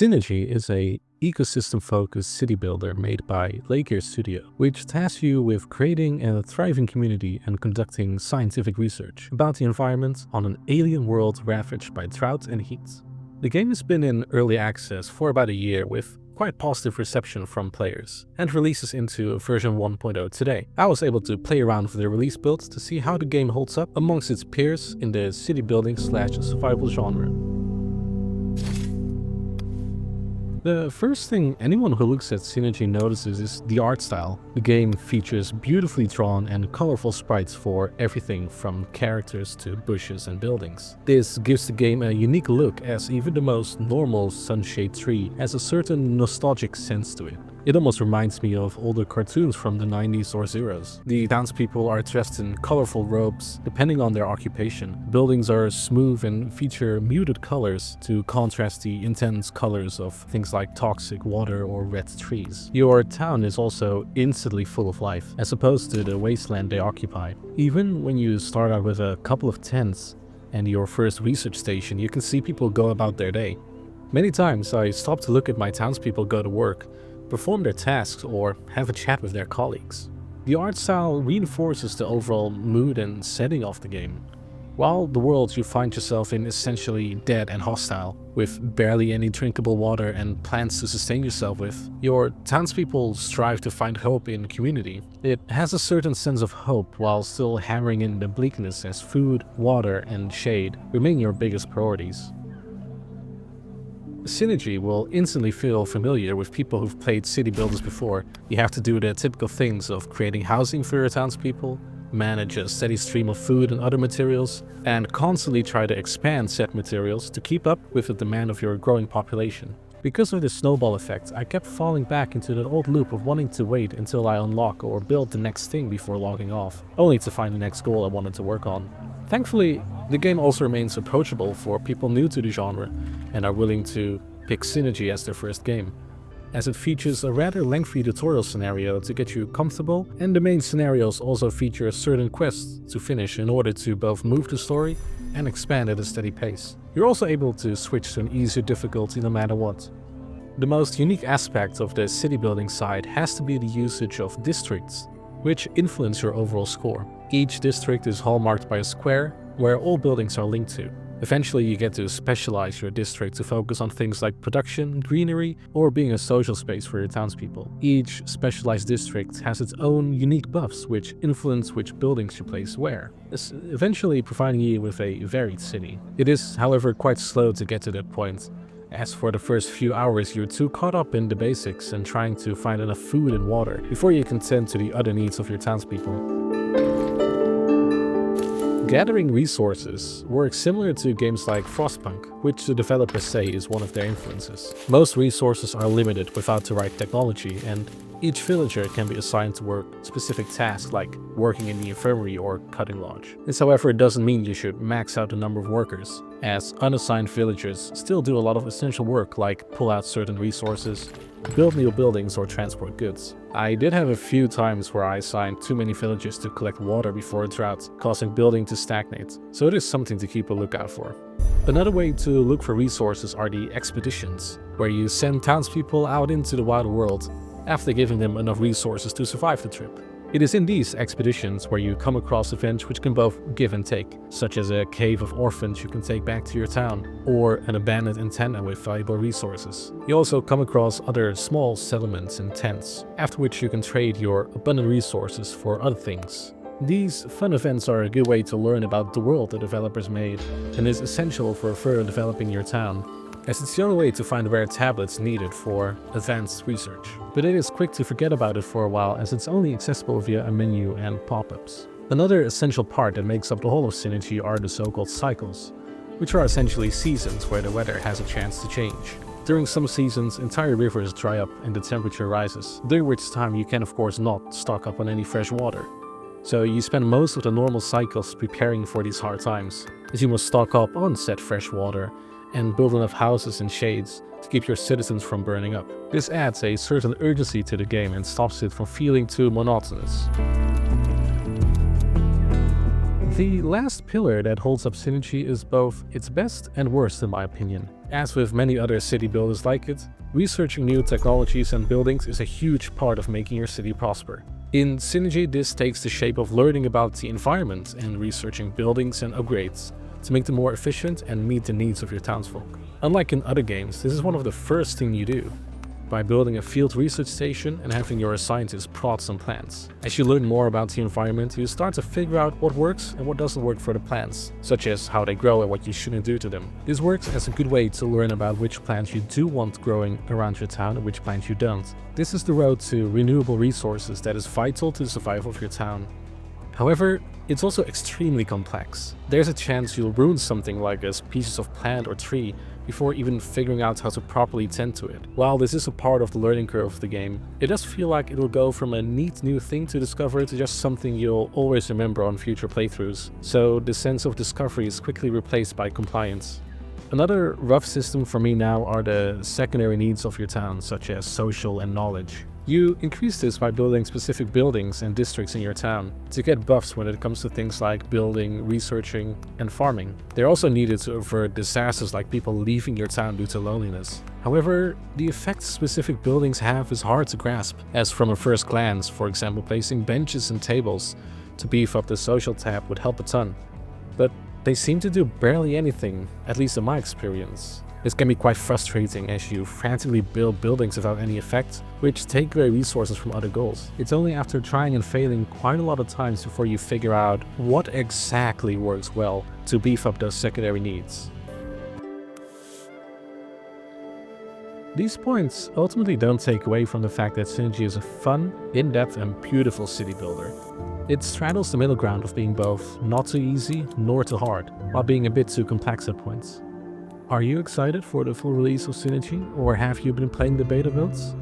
Synergy is a ecosystem-focused city builder made by Leikir Studio, which tasks you with creating a thriving community and conducting scientific research about the environment on an alien world ravaged by drought and heat. The game has been in early access for about a year with quite positive reception from players, and releases into version 1.0 today. I was able to play around with the release builds to see how the game holds up amongst its peers in the city building / survival genre. The first thing anyone who looks at Synergy notices is the art style. The game features beautifully drawn and colorful sprites for everything from characters to bushes and buildings. This gives the game a unique look, as even the most normal sunshade tree has a certain nostalgic sense to it. It almost reminds me of older cartoons from the 90s or zeros. The townspeople are dressed in colorful robes depending on their occupation. Buildings are smooth and feature muted colors to contrast the intense colors of things like toxic water or red trees. Your town is also instantly full of life, as opposed to the wasteland they occupy. Even when you start out with a couple of tents and your first research station, you can see people go about their day. Many times I stop to look at my townspeople go to work, perform their tasks, or have a chat with their colleagues. The art style reinforces the overall mood and setting of the game. While the world you find yourself in is essentially dead and hostile, with barely any drinkable water and plants to sustain yourself with, your townspeople strive to find hope in community. It has a certain sense of hope while still hammering in the bleakness, as food, water, and shade remain your biggest priorities. Synergy will instantly feel familiar with people who've played city builders before. You have to do the typical things of creating housing for your townspeople, manage a steady stream of food and other materials, and constantly try to expand said materials to keep up with the demand of your growing population. Because of the snowball effect, I kept falling back into that old loop of wanting to wait until I unlock or build the next thing before logging off, only to find the next goal I wanted to work on. Thankfully, the game also remains approachable for people new to the genre and are willing to pick Synergy as their first game, as it features a rather lengthy tutorial scenario to get you comfortable, and the main scenarios also feature certain quests to finish in order to both move the story and expand at a steady pace. You're also able to switch to an easier difficulty no matter what. The most unique aspect of the city building side has to be the usage of districts, which influence your overall score. Each district is hallmarked by a square where all buildings are linked to. Eventually you get to specialize your district to focus on things like production, greenery, or being a social space for your townspeople. Each specialized district has its own unique buffs which influence which buildings you place where, eventually providing you with a varied city. It is, however, quite slow to get to that point, as for the first few hours you're too caught up in the basics and trying to find enough food and water before you can tend to the other needs of your townspeople. Gathering resources works similar to games like Frostpunk, which the developers say is one of their influences. Most resources are limited without the right technology, and each villager can be assigned to work specific tasks like working in the infirmary or cutting lodge. This, however, doesn't mean you should max out the number of workers, as unassigned villagers still do a lot of essential work like pull out certain resources, build new buildings, or transport goods. I did have a few times where I assigned too many villagers to collect water before a drought, causing building to stagnate, so it is something to keep a lookout for. Another way to look for resources are the expeditions, where you send townspeople out into the wild world after giving them enough resources to survive the trip. It is in these expeditions where you come across events which can both give and take, such as a cave of orphans you can take back to your town, or an abandoned antenna with valuable resources. You also come across other small settlements and tents, after which you can trade your abundant resources for other things. These fun events are a good way to learn about the world the developers made, and is essential for further developing your town, as it's the only way to find rare tablets needed for advanced research. But it is quick to forget about it for a while, as it's only accessible via a menu and pop-ups. Another essential part that makes up the whole of Synergy are the so-called cycles, which are essentially seasons where the weather has a chance to change. During some seasons, entire rivers dry up and the temperature rises, during which time you can of course not stock up on any fresh water. So you spend most of the normal cycles preparing for these hard times, as you must stock up on said fresh water and build enough houses and shades to keep your citizens from burning up. This adds a certain urgency to the game and stops it from feeling too monotonous. The last pillar that holds up Synergy is both its best and worst in my opinion. As with many other city builders like it, researching new technologies and buildings is a huge part of making your city prosper. In Synergy, this takes the shape of learning about the environment and researching buildings and upgrades to make them more efficient and meet the needs of your townsfolk. Unlike in other games, this is one of the first things you do, by building a field research station and having your scientists plot some plans. As you learn more about the environment, you start to figure out what works and what doesn't work for the plants, such as how they grow and what you shouldn't do to them. This works as a good way to learn about which plants you do want growing around your town and which plants you don't. This is the road to renewable resources that is vital to the survival of your town. However, it's also extremely complex. There's a chance you'll ruin something like a species of plant or tree before even figuring out how to properly tend to it. While this is a part of the learning curve of the game, it does feel like it'll go from a neat new thing to discover to just something you'll always remember on future playthroughs, so the sense of discovery is quickly replaced by compliance. Another rough system for me now are the secondary needs of your town, such as social and knowledge. You increase this by building specific buildings and districts in your town to get buffs when it comes to things like building, researching, and farming. They're also needed to avert disasters like people leaving your town due to loneliness. However, the effect specific buildings have is hard to grasp, as from a first glance, for example placing benches and tables to beef up the social tab would help a ton. But they seem to do barely anything, at least in my experience. This can be quite frustrating as you frantically build buildings without any effect, which take away resources from other goals. It's only after trying and failing quite a lot of times before you figure out what exactly works well to beef up those secondary needs. These points ultimately don't take away from the fact that Synergy is a fun, in-depth and beautiful city builder. It straddles the middle ground of being both not too easy nor too hard, while being a bit too complex at points. Are you excited for the full release of Synergy, or have you been playing the beta builds?